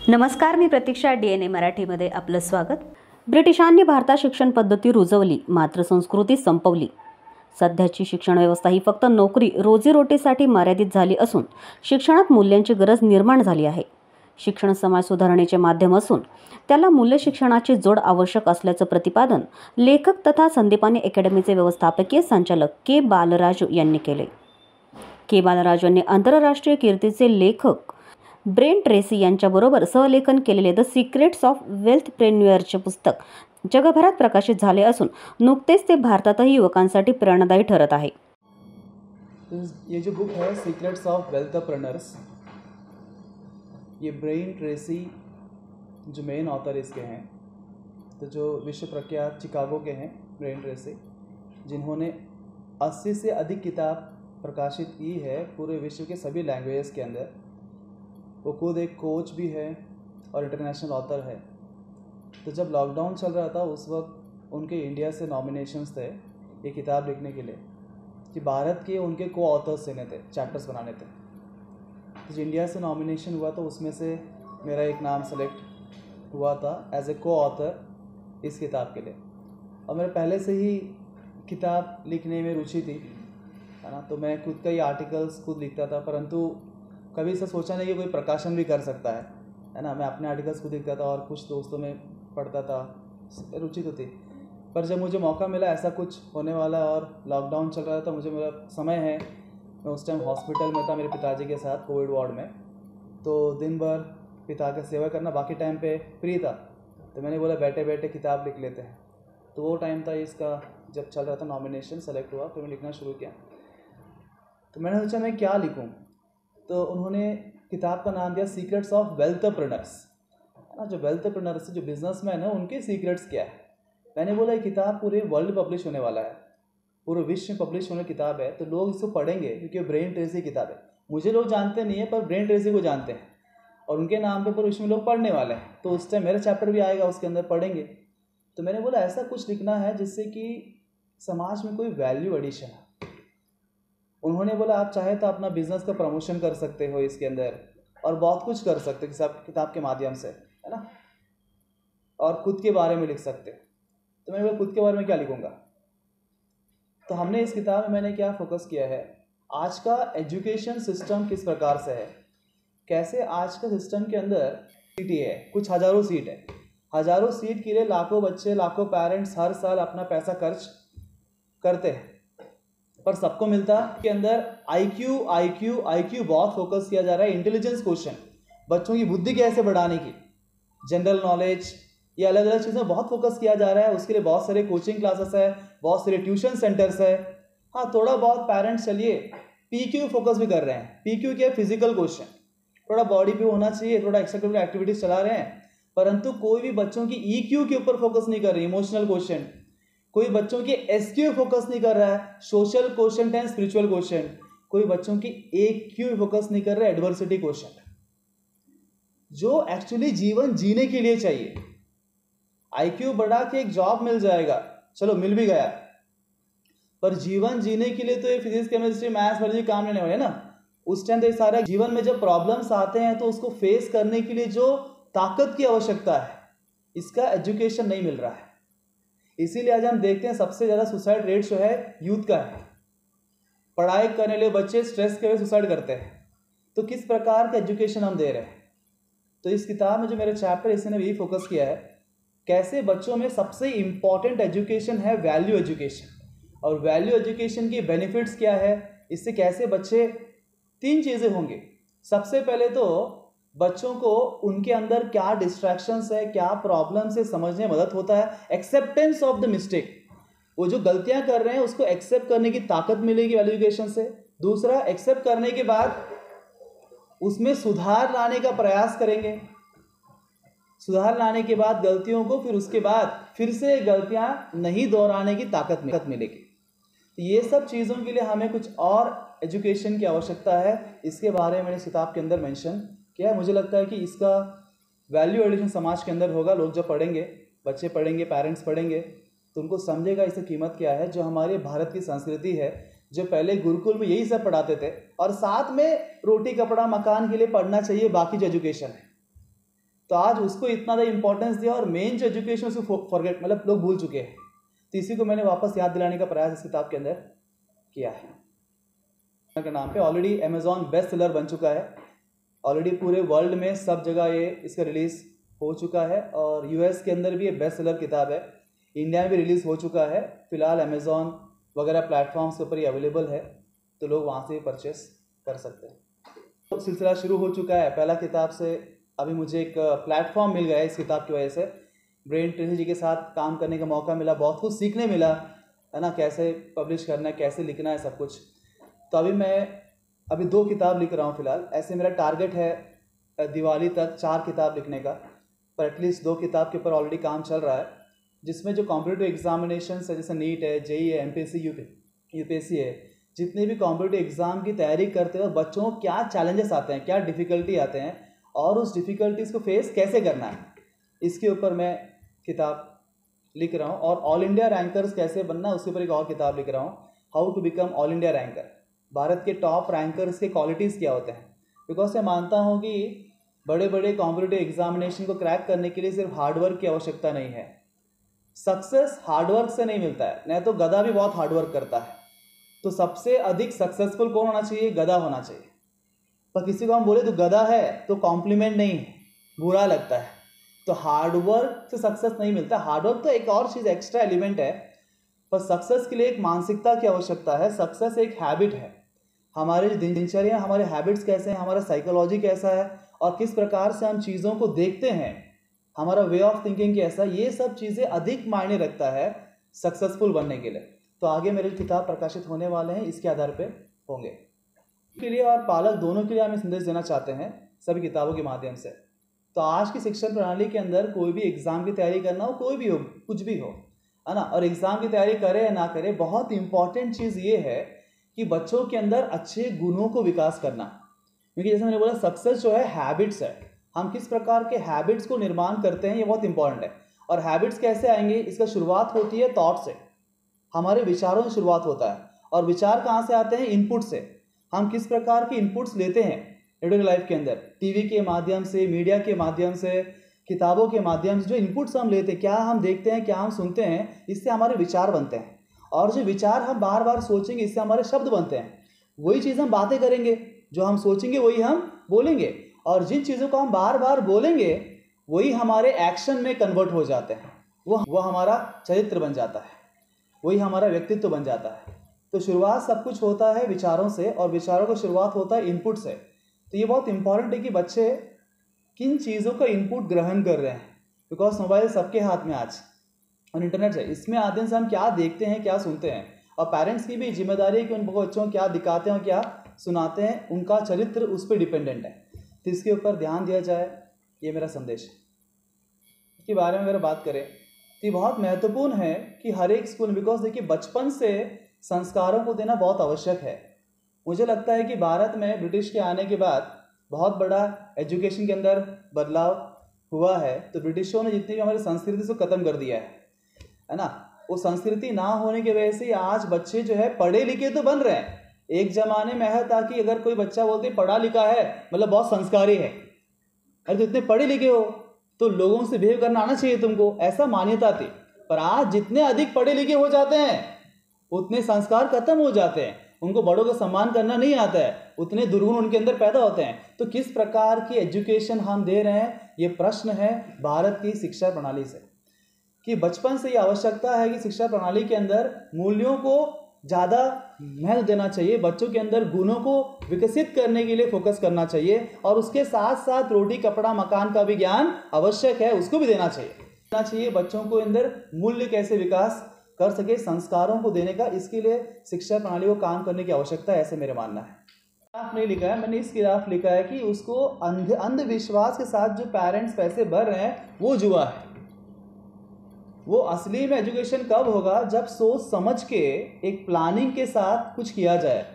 नमस्कार, मी प्रतीक्षा. DNA मराठीमध्ये आपलं स्वागत. ब्रिटिशांनी भारतात शिक्षण पद्धती रुजवली, मात्र संस्कृती संपवली. सध्याची शिक्षण व्यवस्था ही फक्त नोकरी रोजीरोटीसाठी मर्यादित झाली असून शिक्षणात मूल्यांची गरज निर्माण झाली आहे. शिक्षण समाज सुधारणेचे माध्यम असून त्याला मूल्य शिक्षणाची जोड आवश्यक असल्याचं प्रतिपादन लेखक तथा संदीपानी अकॅडमीचे व्यवस्थापकीय संचालक के बालराजू यांनी केले. के बालराजू यांनी आंतरराष्ट्रीय कीर्तीचे लेखक ब्रेन ट्रेसी यांच्याबरोबर सहलेखन केलेले द सिक्रेट्स ऑफ वेल्थप्रेन्युअरचे पुस्तक जगभरात प्रकाशित झाले असून नुकतेच ते भारतातही युवकांसाठी प्रेरणादायी ठरत आहे. ये जो बुक है सीक्रेट्स ऑफ वेल्थप्रेन्योर्स, ये ब्रेन ट्रेसी जो मेन ऑथर इसके हैं, तो जो विश्व प्रख्यात चिकागो के हैं ब्रेन ट्रेसी, जिन्होंने 80 से अधिक किताब प्रकाशित की है पूरे विश्व के सभी लैंग्वेजेस के अंदर. वो खुद एक कोच भी है और इंटरनेशनल ऑथर है. तो जब लॉकडाउन चल रहा था उस वक्त उनके इंडिया से नॉमिनेशंस थे ये किताब लिखने के लिए कि भारत के उनके को ऑथर्स देने थे, चैप्टर्स बनाने थे. तो जो इंडिया से नॉमिनेशन हुआ तो उसमें से मेरा एक नाम सेलेक्ट हुआ था एज ए को ऑथर इस किताब के लिए. और मेरे पहले से ही किताब लिखने में रुचि थी, है ना. तो मैं खुद का ही आर्टिकल्स खुद लिखता था, परंतु कभी ऐसा सोचा नहीं कि कोई प्रकाशन भी कर सकता है ना. मैं अपने आर्टिकल्स खुद लिखता था और कुछ दोस्तों में पढ़ता था, रुचि तो थी. पर जब मुझे मौका मिला ऐसा कुछ होने वाला और लॉकडाउन चल रहा था, मुझे मेरा समय है, मैं उस टाइम हॉस्पिटल में था मेरे पिताजी के साथ कोविड वार्ड में, तो दिन भर पिता का सेवा करना, बाकी टाइम पे फ्री था. तो मैंने बोला बैठे बैठे किताब लिख लेते हैं. तो वो टाइम था इसका जब चल रहा था, नॉमिनेशन सेलेक्ट हुआ, फिर मैं लिखना शुरू किया. तो मैंने सोचा मैं क्या लिखूँ, तो उन्होंने किताब का नाम दिया सीक्रेट्स ऑफ वेल्थप्रेन्योर्स. जो वेल्थप्रेन्योर्स जो बिजनेसमैन है उनके सीक्रेट्स क्या है. मैंने बोला ये किताब पूरे वर्ल्ड पब्लिश होने वाला है, पूरे विश्व में पब्लिश होने किताब है, तो लोग इसको पढ़ेंगे क्योंकि ब्रेन ट्रेसी किताब है. मुझे लोग जानते नहीं है पर ब्रेन ट्रेसी को जानते हैं और उनके नाम पे पूरे विश्व में लोग पढ़ने वाले हैं. तो उस टाइम मेरा चैप्टर भी आएगा, उसके अंदर पढ़ेंगे. तो मैंने बोला ऐसा कुछ लिखना है जिससे कि समाज में कोई वैल्यू एडिशन है. उन्होंने बोला आप चाहे तो अपना बिजनेस का प्रमोशन कर सकते हो इसके अंदर और बहुत कुछ कर सकते हो किताब के माध्यम से, है ना, और खुद के बारे में लिख सकते हो. तो मैंने बोला खुद के बारे में क्या लिखूंगा. तो हमने इस किताब में मैंने क्या फोकस किया है, आज का एजुकेशन सिस्टम किस प्रकार से है, कैसे आज का सिस्टम के अंदर सीट है, कुछ हज़ारों सीट है, हज़ारों सीट के लिए लाखों बच्चे, लाखों पेरेंट्स हर साल अपना पैसा खर्च करते हैं, पर सबको मिलता के अंदर IQ बहुत फोकस किया जा रहा है. इंटेलिजेंस क्वेश्चन, बच्चों की बुद्धि कैसे बढ़ाने की, जनरल नॉलेज, ये अलग अलग चीज़ें बहुत फोकस किया जा रहा है. उसके लिए बहुत सारे कोचिंग क्लासेस है, बहुत सारे ट्यूशन सेंटर्स है. हाँ, थोड़ा बहुत पेरेंट्स चलिए PQ फोकस भी कर रहे हैं. PQ क्या, फिजिकल क्वेश्चन, थोड़ा बॉडी पे होना चाहिए, थोड़ा एक्स्ट्रा करिकुलर एक्टिविटीज चला रहे हैं, परंतु कोई भी बच्चों की EQ के ऊपर फोकस नहीं कर रही, इमोशनल क्वेश्चन. कोई बच्चों की SQ फोकस नहीं कर रहा है, social question and spiritual question. कोई बच्चों की AQ फोकस नहीं कर रहा है, एडवर्सिटी क्वेश्चन, जो एक्चुअली जीवन जीने के लिए चाहिए. IQ बढ़ा के एक जॉब मिल जाएगा, चलो मिल भी गया, पर जीवन जीने के लिए तो ये फिजिक्स केमिस्ट्री मैथ्स बायोलॉजी काम लेने वाले ना. उस टाइम तो ये सारा जीवन में जब प्रॉब्लम्स आते हैं तो उसको फेस करने के लिए जो ताकत की आवश्यकता है, इसका एजुकेशन नहीं मिल रहा है. इसीलिए आज हम देखते हैं सबसे ज़्यादा सुसाइड रेट जो है यूथ का है. पढ़ाई करने लिए बच्चे स्ट्रेस के वजह सुसाइड करते हैं. तो किस प्रकार का एजुकेशन हम दे रहे हैं. तो इस किताब में जो मेरे चैप्टर इसने यही फोकस किया है, कैसे बच्चों में सबसे इम्पॉर्टेंट एजुकेशन है वैल्यू एजुकेशन, और वैल्यू एजुकेशन की बेनिफिट्स क्या है, इससे कैसे बच्चे 3 चीज़ें होंगे. सबसे पहले तो बच्चों को उनके अंदर क्या डिस्ट्रैक्शंस है, क्या प्रॉब्लम्स है, समझने में मदद होता है. एक्सेप्टेंस ऑफ द मिस्टेक, वो जो गलतियां कर रहे हैं उसको एक्सेप्ट करने की ताकत मिलेगी वैल्यू एजुकेशन से. दूसरा, एक्सेप्ट करने के बाद उसमें सुधार लाने का प्रयास करेंगे. सुधार लाने के बाद गलतियों को फिर उसके बाद फिर से गलतियां नहीं दोहराने की ताकत मिलेगी. तो ये सब चीज़ों के लिए हमें कुछ और एजुकेशन की आवश्यकता है. इसके बारे में मैंने इस किताब के अंदर मेंशन किया. मुझे लगता है कि इसका वैल्यू एडिशन समाज के अंदर होगा. लोग जब पढ़ेंगे, बच्चे पढ़ेंगे, पेरेंट्स पढ़ेंगे, तो उनको समझेगा इसकी कीमत क्या है. जो हमारे भारत की संस्कृति है, जो पहले गुरुकुल में यही सब पढ़ाते थे, और साथ में रोटी कपड़ा मकान के लिए पढ़ना चाहिए बाकी जो एजुकेशन है, तो आज उसको इतना ज़्यादा इंपॉर्टेंस दिया और मेन जो एजुकेशन उसको फॉरगेट मतलब लोग भूल चुके हैं। तो इसी को मैंने वापस याद दिलाने का प्रयास इस किताब के अंदर किया है। के नाम पे ऑलरेडी अमेजॉन बेस्ट सेलर बन चुका है, ऑलरेडी पूरे वर्ल्ड में सब जगह ये इसका रिलीज़ हो चुका है और यूएस के अंदर भी ये बेस्ट सेलर किताब है, इंडिया में भी रिलीज़ हो चुका है। फिलहाल अमेजॉन वगैरह प्लेटफॉर्म्स के ऊपर ही अवेलेबल है, तो लोग वहाँ से परचेस कर सकते हैं। तो सिलसिला शुरू हो चुका है। पहला किताब से अभी मुझे एक प्लेटफॉर्म मिल गया है, इस किताब की वजह से ब्रेन ट्रेसी जी के साथ काम करने का मौका मिला, बहुत कुछ सीखने मिला है ना, कैसे पब्लिश करना है, कैसे लिखना है, सब कुछ। तो अभी मैं 2 किताब लिख रहा हूँ फिलहाल। ऐसे मेरा टारगेट है दिवाली तक 4 किताब लिखने का, पर एटलीस्ट 2 किताब के ऊपर ऑलरेडी काम चल रहा है, जिसमें जो कॉम्पिटिटिव एग्जामिनेशन है जैसे नीट है, जेई है, एमपीएससी, यूपीएससी है, जितने भी कॉम्पिटिटिव एग्ज़ाम की तैयारी करते हैं बच्चों को क्या चैलेंजेस आते हैं, क्या डिफ़िकल्टी आते हैं और उस डिफ़िकल्टीज़ को फेस कैसे करना है, इसके ऊपर मैं किताब लिख रहा हूँ। और ऑल इंडिया रैंकर्स कैसे बनना है उसके ऊपर एक और किताब लिख रहा हूँ, how to become all India ranker. Bharat के टॉप रैंकर्स के क्वालिटीज़ क्या होते हैं, बिकॉज मैं मानता हूँ कि बड़े बड़े कॉम्पिटिटिव एग्जामिनेशन को क्रैक करने के लिए सिर्फ हार्डवर्क की आवश्यकता नहीं है। सक्सेस हार्डवर्क से नहीं मिलता है, नहीं तो गधा भी बहुत हार्डवर्क करता है। तो सबसे अधिक सक्सेसफुल कौन होना चाहिए? गधा होना चाहिए। पर किसी को हम बोले तो गधा है तो कॉम्प्लीमेंट नहीं है, बुरा लगता है। तो हार्डवर्क से सक्सेस नहीं मिलता। हार्डवर्क तो एक और चीज़, एक्स्ट्रा एलिमेंट है, पर सक्सेस के लिए एक मानसिकता की आवश्यकता है। सक्सेस एक हैबिट है। हमारे दिनचर्या, हमारे हैबिट्स कैसे हैं, हमारा साइकोलॉजी कैसा है और किस प्रकार से हम चीज़ों को देखते हैं, हमारा वे ऑफ थिंकिंग कैसा, ये सब चीज़ें अधिक मायने रखता है सक्सेसफुल बनने के लिए। तो आगे मेरे किताब प्रकाशित होने वाले हैं, इसके आधार पे होंगे। के लिए और पालक दोनों के लिए हमें संदेश देना चाहते हैं सभी किताबों के माध्यम से। तो आज की शिक्षण प्रणाली के अंदर कोई भी एग्ज़ाम की तैयारी करना हो, कोई भी हो, कुछ भी हो, है ना, और एग्ज़ाम की तैयारी करे या ना करे, बहुत इंपॉर्टेंट चीज़ ये है कि बच्चों के अंदर अच्छे गुणों को विकास करना। क्योंकि जैसे मैंने बोला, सक्सेस जो है हैबिट्स है। हम किस प्रकार के हैबिट्स को निर्माण करते हैं, ये बहुत इंपॉर्टेंट है। और हैबिट्स कैसे आएंगे? इसका शुरुआत होती है थॉट से, हमारे विचारों से शुरुआत होता है। और विचार कहाँ से आते हैं? इनपुट से। हम किस प्रकार के इनपुट्स लेते हैं एवरीडे लाइफ के अंदर, टीवी के माध्यम से, मीडिया के माध्यम से, किताबों के माध्यम से, जो इनपुट्स हम लेते हैं, क्या हम देखते हैं, क्या हम सुनते हैं, इससे हमारे विचार बनते हैं। और जो विचार हम बार बार सोचेंगे, इससे हमारे शब्द बनते हैं। वही चीज़ हम बातें करेंगे, जो हम सोचेंगे वही हम बोलेंगे, और जिन चीज़ों को हम बार बार बोलेंगे वही हमारे एक्शन में कन्वर्ट हो जाते हैं। वो हमारा चरित्र बन जाता है, वही हमारा व्यक्तित्व बन जाता है। तो शुरुआत सब कुछ होता है विचारों से, और विचारों का शुरुआत होता है इनपुट से। तो ये बहुत इंपॉर्टेंट है कि बच्चे किन चीज़ों का इनपुट ग्रहण कर रहे हैं, बिकॉज मोबाइल सबके हाथ में आज और इंटरनेट है, इसमें आते से हम क्या देखते हैं, क्या सुनते हैं। और पेरेंट्स की भी जिम्मेदारी है कि उन बच्चों को क्या दिखाते हैं और क्या सुनाते हैं, उनका चरित्र उस पर डिपेंडेंट है। तो इसके ऊपर ध्यान दिया जाए, ये मेरा संदेश है। इसके बारे में अगर बात करें तो ये बहुत महत्वपूर्ण है कि हर एक स्कूल, बिकॉज देखिए बचपन से संस्कारों को देना बहुत आवश्यक है। मुझे लगता है कि भारत में ब्रिटिश के आने के बाद बहुत बड़ा एजुकेशन के अंदर बदलाव हुआ है। तो ब्रिटिशों ने जितनी भी हमारी संस्कृति से ख़त्म कर दिया है ना, वो संस्कृति ना होने की वजह से आज बच्चे जो है पढ़े लिखे तो बन रहे हैं। एक ज़माने में है था कि अगर कोई बच्चा बोलते पढ़ा लिखा है मतलब बहुत संस्कारी है, अरे तो इतने पढ़े लिखे हो तो लोगों से बिहेव करना आना चाहिए तुमको, ऐसा मान्यता थी। पर आज जितने अधिक पढ़े लिखे हो जाते हैं उतने संस्कार खत्म हो जाते हैं, उनको बड़ों का सम्मान करना नहीं आता है, उतने दुर्गुण उनके अंदर पैदा होते हैं। तो किस प्रकार की एजुकेशन हम दे रहे हैं, ये प्रश्न है भारत की शिक्षा प्रणाली से, कि बचपन से ये आवश्यकता है कि शिक्षा प्रणाली के अंदर मूल्यों को ज़्यादा महत्व देना चाहिए, बच्चों के अंदर गुणों को विकसित करने के लिए फोकस करना चाहिए, और उसके साथ साथ रोटी कपड़ा मकान का भी ज्ञान आवश्यक है, उसको भी देना चाहिए। बच्चों को अंदर मूल्य कैसे विकास कर सके, संस्कारों को देने का, इसके लिए शिक्षा प्रणाली को काम करने की आवश्यकता है, ऐसे मेरा मानना है। खिलाफ नहीं लिखा है मैंने, इस खिलाफ लिखा है कि उसको अंधविश्वास के साथ जो पेरेंट्स पैसे भर रहे हैं वो जुआ है। वो असली में एजुकेशन कब होगा? जब सोच समझ के एक प्लानिंग के साथ कुछ किया जाए।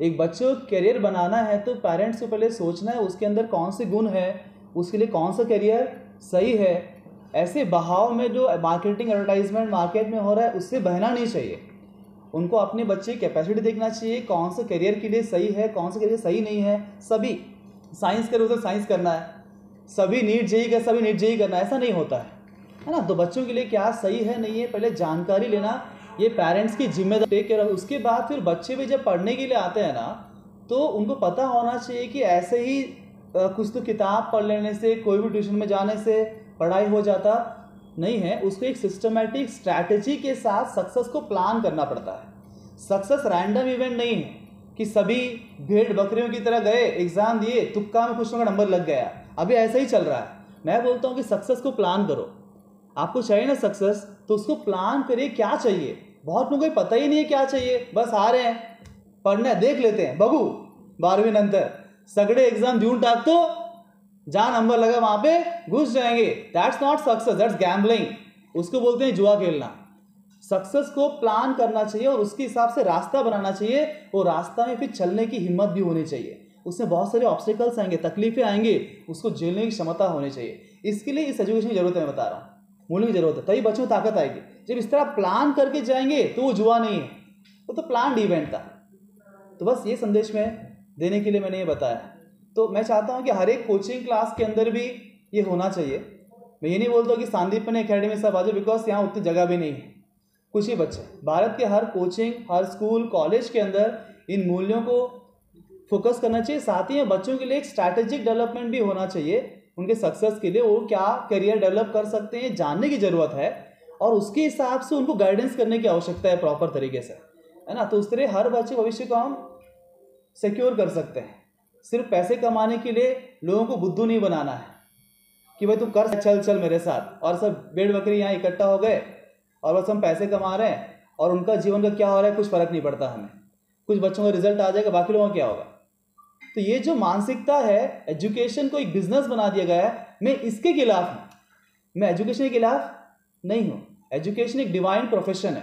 एक बच्चे को करियर बनाना है तो पेरेंट्स को पहले सोचना है उसके अंदर कौन से गुण है, उसके लिए कौन सा करियर सही है। ऐसे बहाव में जो मार्केटिंग एडवर्टाइजमेंट मार्केट में हो रहा है उससे बहना नहीं चाहिए। उनको अपने बच्चे की कैपेसिटी देखना चाहिए, कौन सा करियर के लिए सही है, कौन सा करियर सही नहीं है। सभी साइंस करे उसे साइंस करना है, सभी नीट जेई का सभी नीट जेई करना, ऐसा नहीं होता है ना। तो बच्चों के लिए क्या सही है नहीं है पहले जानकारी लेना, ये पेरेंट्स की जिम्मेदारी टेक केयर। उसके बाद फिर बच्चे भी जब पढ़ने के लिए आते हैं ना, तो उनको पता होना चाहिए कि ऐसे ही कुछ तो किताब पढ़ लेने से, कोई भी ट्यूशन में जाने से पढ़ाई हो जाता नहीं है। उसको एक सिस्टमेटिक स्ट्रैटेजी के साथ सक्सेस को प्लान करना पड़ता है। सक्सेस रैंडम इवेंट नहीं है कि सभी भेड़ बकरियों की तरह गए, एग्जाम दिए, तुक्का में कुछ का नंबर लग गया। अभी ऐसा ही चल रहा है। मैं बोलता हूँ कि सक्सेस को प्लान करो। आपको चाहिए ना सक्सेस, तो उसको प्लान करिए क्या चाहिए। बहुत लोगों को पता ही नहीं है क्या चाहिए, बस आ रहे हैं पढ़ने, देख लेते हैं बगू 12वीं नंतर सगड़े एग्जाम दून टाक तो जहाँ नंबर लगा वहां पे घुस जाएंगे। That's not success, that's gambling. उसको बोलते हैं जुआ खेलना। सक्सेस को प्लान करना चाहिए और उसके हिसाब से रास्ता बनाना चाहिए। वो रास्ता में फिर चलने की हिम्मत भी होनी चाहिए। उसमें बहुत सारे ऑब्स्टिकल्स आएंगे, तकलीफें आएंगे, उसको झेलने की क्षमता होनी चाहिए। इसके लिए इस एजुकेशन की जरूरत है, मैं बता रहा हूँ, मूल्य की जरूरत है, तभी बच्चों में ताकत आएगी। जब इस तरह प्लान करके जाएंगे तो वो जुआ नहीं है, वो तो प्लान्ड इवेंट था। तो बस ये संदेश में देने के लिए मैंने ये बताया। तो मैं चाहता हूँ कि हर एक कोचिंग क्लास के अंदर भी ये होना चाहिए। मैं ये नहीं बोलता कि सांदीपनि एकेडमी सब आ जाओ, बिकॉज यहाँ उतनी जगह भी नहीं है, कुछ ही बच्चे। भारत के हर कोचिंग, हर स्कूल, कॉलेज के अंदर इन मूल्यों को फोकस करना चाहिए। साथ ही में बच्चों के लिए एक स्ट्रैटेजिक डेवलपमेंट भी होना चाहिए। उनके सक्सेस के लिए वो क्या करियर डेवलप कर सकते हैं जानने की जरूरत है, और उसके हिसाब से उनको गाइडेंस करने की आवश्यकता है प्रॉपर तरीके से, है ना। तो उस तरह हर बच्चे भविष्य को हम सिक्योर कर सकते हैं। सिर्फ पैसे कमाने के लिए लोगों को बुद्धू नहीं बनाना है कि भाई तू कर चल चल मेरे साथ, और सब भेड़ बकरी यहाँ इकट्ठा हो गए और बस हम पैसे कमा रहे हैं और उनका जीवन का क्या हो रहा है कुछ फर्क नहीं पड़ता हमें। कुछ बच्चों का रिजल्ट आ जाएगा, बाकी लोगों का क्या होगा। तो ये जो मानसिकता है, एजुकेशन को एक बिजनेस बना दिया गया है, मैं इसके खिलाफ हूँ। मैं एजुकेशन के खिलाफ नहीं हूँ। एजुकेशन एक डिवाइन प्रोफेशन है।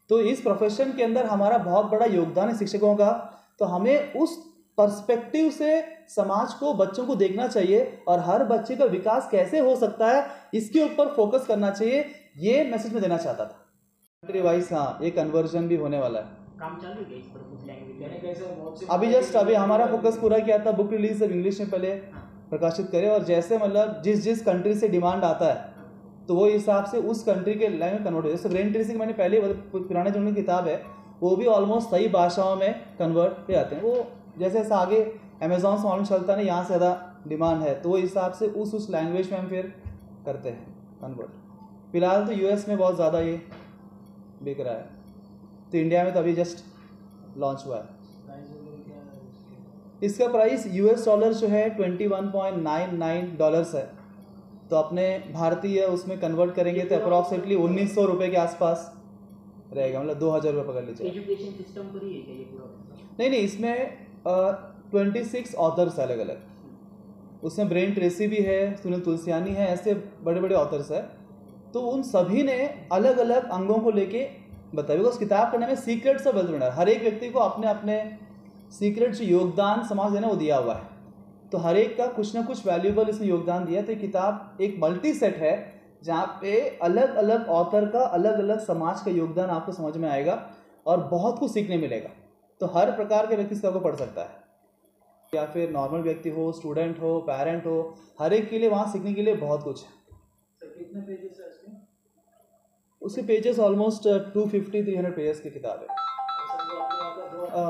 तो इस प्रोफेशन के अंदर हमारा बहुत बड़ा योगदान है शिक्षकों का। तो हमें उस पर्सपेक्टिव से समाज को, बच्चों को देखना चाहिए और हर बच्चे का विकास कैसे हो सकता है इसके ऊपर फोकस करना चाहिए। ये मैसेज मैं देना चाहता था। रिवाइज, हाँ, ये कन्वर्जन भी होने वाला है। काम चालू है इस पर कुछ लैंग्वेज अभी जस्ट अभी हमारा फोकस पूरा किया था, बुक रिलीज अब इंग्लिश में पहले प्रकाशित करें, और जैसे मतलब जिस कंट्री से डिमांड आता है तो वो हिसाब से उस कंट्री के लैंग्वेज कन्वर्ट हो। जैसे ब्रेन ट्रेसी की मैंने पहले पुराने जो उनकी किताब है वो भी ऑलमोस्ट सही भाषाओं में कन्वर्ट पे आते हैं। वो जैसे जैसे आगे अमेजोन से मालूम चलता है ना, यहाँ से ज़्यादा डिमांड है, तो वो हिसाब से उस लैंग्वेज में हम फिर करते हैं कन्वर्ट। फिलहाल तो यूएस में बहुत ज़्यादा ये बिक रहा है, तो इंडिया में तो अभी जस्ट लॉन्च हुआ है। इसका प्राइस यूएस डॉलर जो है $21.99 है। तो अपने भारतीय उसमें कन्वर्ट करेंगे तो अप्रॉक्सीमेटली 1900 रुपये के आसपास रहेगा, मतलब 2000 रुपये पकड़ लीजिए। एजुकेशन सिस्टम पर ही है क्या ये पूरा? नहीं, इसमें 26 ऑथर्स अलग अलग। उसमें ब्रेन ट्रेसी भी है, सुनील तुलसियानी है, ऐसे बड़े बड़े ऑथर्स है। तो उन सभी ने अलग अलग अंगों को लेके बताया। उस किताब का नाम है सीक्रेट्स ऑफ वेल्थ प्रेन्योर। हर एक व्यक्ति को अपने अपने सीक्रेट जो योगदान समाज देना वो दिया हुआ है। तो हर एक का कुछ ना कुछ वैल्यूएबल इसमें योगदान दिया। तो ये किताब एक मल्टी सेट है जहाँ पे अलग अलग ऑथर का अलग अलग समाज का योगदान आपको समझ में आएगा और बहुत कुछ सीखने मिलेगा। तो हर प्रकार के व्यक्ति इस किताब को पढ़ सकता है, या फिर नॉर्मल व्यक्ति हो, स्टूडेंट हो, पेरेंट हो, हर एक के लिए वहाँ सीखने के लिए बहुत कुछ है। सर कितने पेजेस है इसके? उसके पेजेस ऑलमोस्ट 250-300 पेजेस की किताब है।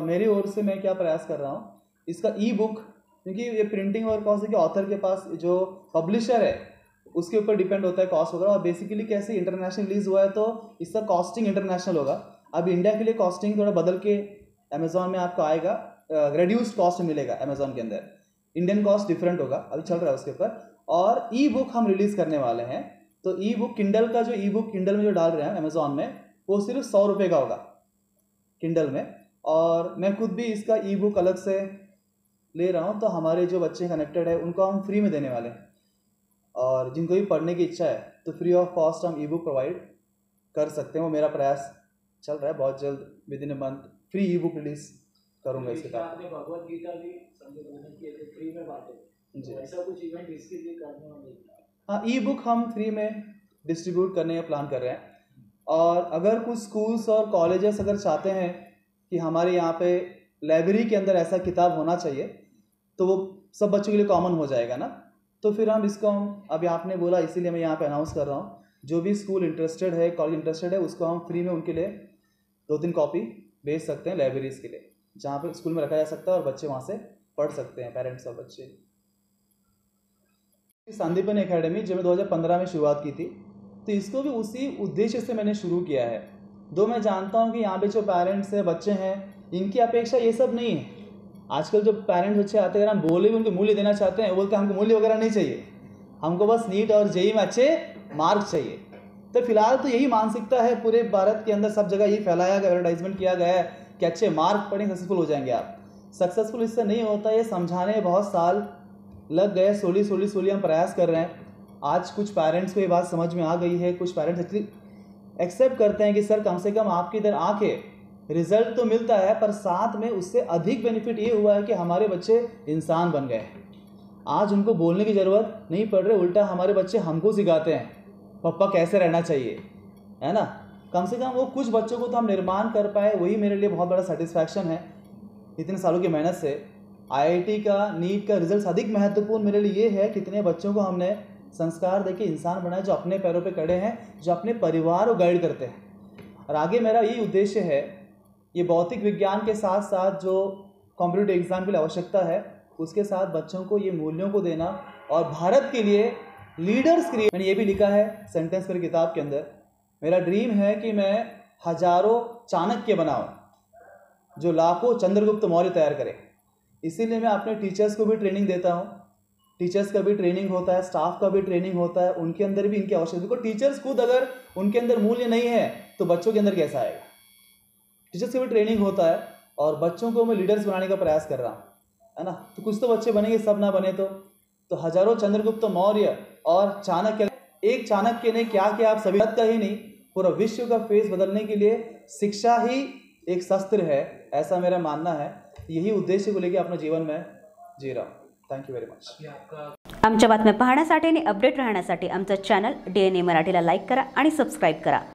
मेरी ओर से मैं क्या प्रयास कर रहा हूँ, इसका ई बुक, क्योंकि ये प्रिंटिंग और कॉस्ट है कि ऑथर के पास जो पब्लिशर है उसके ऊपर डिपेंड होता है कॉस्ट वगैरह। और बेसिकली कैसे इंटरनेशनल रिलीज हुआ है तो इसका कॉस्टिंग इंटरनेशनल होगा। अब इंडिया के लिए कॉस्टिंग थोड़ा बदल के अमेजोन में आपको आएगा, रिड्यूस्ड कॉस्ट मिलेगा अमेजोन के अंदर। इंडियन कॉस्ट डिफरेंट होगा, अभी चल रहा है उसके ऊपर। और ई बुक हम रिलीज करने वाले हैं। तो ई बुक किंडल का जो ई बुक किंडल में जो डाल रहे हैं अमेजोन में, वो सिर्फ 100 रुपये का होगा किंडल में। और मैं खुद भी इसका ई बुक अलग से ले रहा हूँ। तो हमारे जो बच्चे कनेक्टेड है उनको हम फ्री में देने वाले हैं, और जिनको भी पढ़ने की इच्छा है तो फ्री ऑफ कॉस्ट हम ई बुक प्रोवाइड कर सकते हैं। वो मेरा प्रयास चल रहा है, बहुत जल्द with in a month free E book release करूँगा इसके साथ। आपने भगवत गीता भी समझो कि फ्री में बांटे जी, ऐसा कुछ इवेंट इसके लिए करने वाले? हाँ, ई बुक हम फ्री में डिस्ट्रीब्यूट करने का प्लान कर रहे हैं। और अगर कुछ स्कूल्स और कॉलेजेस अगर चाहते हैं कि हमारे यहाँ पे लाइब्रेरी के अंदर ऐसा किताब होना चाहिए, तो वो सब बच्चों के लिए कॉमन हो जाएगा ना। तो फिर हम इसको अभी आपने बोला इसीलिए मैं यहाँ पे अनाउंस कर रहा हूँ, जो भी स्कूल इंटरेस्टेड है, कॉलेज इंटरेस्टेड है, उसको हम फ्री में उनके लिए 2-3 कॉपी भेज सकते हैं लाइब्रेरीज़ के लिए, जहाँ पे स्कूल में रखा जा सकता है और बच्चे वहाँ से पढ़ सकते हैं, पेरेंट्स और बच्चे। संदीपन एकेडमी जो मैं 2015 में शुरुआत की थी, तो इसको भी उसी उद्देश्य से मैंने शुरू किया है। दो मैं जानता हूँ कि यहाँ पे जो पेरेंट्स हैं, बच्चे हैं, इनकी अपेक्षा ये सब नहीं है। आजकल जो पेरेंट्स बच्चे आते हैं, अगर हम बोले भी उनको मूल्य देना चाहते हैं, वो बोलते हैं हमको मूल्य वगैरह नहीं चाहिए, हमको बस नीट और जेईई में अच्छे मार्क चाहिए। तो फिलहाल तो यही मानसिकता है पूरे भारत के अंदर, सब जगह यही फैलाया गया, एडवर्टाइजमेंट किया गया है कि अच्छे मार्क पढ़ें सक्सेसफुल हो जाएंगे आप। सक्सेसफुल इससे नहीं होता, ये समझाने में बहुत साल लग गए, सोली हम प्रयास कर रहे हैं। आज कुछ पेरेंट्स को ये बात समझ में आ गई है, कुछ पेरेंट्स एक्चुअली एक्सेप्ट करते हैं कि सर कम से कम आपकी इधर आके रिजल्ट तो मिलता है, पर साथ में उससे अधिक बेनिफिट ये हुआ है कि हमारे बच्चे इंसान बन गए। आज उनको बोलने की ज़रूरत नहीं पड़ रही, उल्टा हमारे बच्चे हमको सिखाते हैं पापा कैसे रहना चाहिए, है ना। कम से कम वो कुछ बच्चों को तो हम निर्माण कर पाए, वही मेरे लिए बहुत बड़ा सेटिस्फैक्शन है। इतने सालों की मेहनत से आईआईटी का, नीट का रिजल्ट अधिक महत्वपूर्ण मेरे लिए ये है, कितने बच्चों को हमने संस्कार देके इंसान बनाए, जो अपने पैरों पे खड़े हैं, जो अपने परिवार को गाइड करते हैं। और आगे मेरा यही उद्देश्य है, ये भौतिक विज्ञान के साथ साथ जो कॉम्पिटिटिव एग्जाम के लिए आवश्यकता है, उसके साथ बच्चों को ये मूल्यों को देना और भारत के लिए लीडर्स क्रिएट। मैंने ये भी लिखा है सेंटेंस मेरी किताब के अंदर, मेरा ड्रीम है कि मैं हजारों चाणक्य बनाऊं जो लाखों चंद्रगुप्त मौर्य तैयार करें। इसीलिए मैं अपने टीचर्स को भी ट्रेनिंग देता हूँ। टीचर्स का भी ट्रेनिंग होता है, स्टाफ का भी ट्रेनिंग होता है, उनके अंदर भी इनकी आवश्यकता, बिकॉज टीचर्स खुद अगर उनके अंदर मूल्य नहीं है तो बच्चों के अंदर कैसा आएगा। टीचर्स का भी ट्रेनिंग होता है और बच्चों को मैं लीडर्स बनाने का प्रयास कर रहा हूँ, है ना। तो कुछ तो बच्चे बनेंगे, सब ना बने तो हजारों चंद्रगुप्त मौर्य और चाणक्य, एक चाणक्य ने क्या किया आप सभी का ही नहीं, पूरा विश्व का फेस बदलने के लिए शिक्षा ही एक शस्त्र है, ऐसा मेरा मानना है। यही उद्देश्य को लेकर अपना जीवन में जी रहा हूँ। Thank you very much. आमच्या बातम्या पाहण्यासाठी आणि अपडेट राहण्यासाठी आमचं चॅनल DNA मराठीला लाईक करा आणि सबस्क्राईब करा।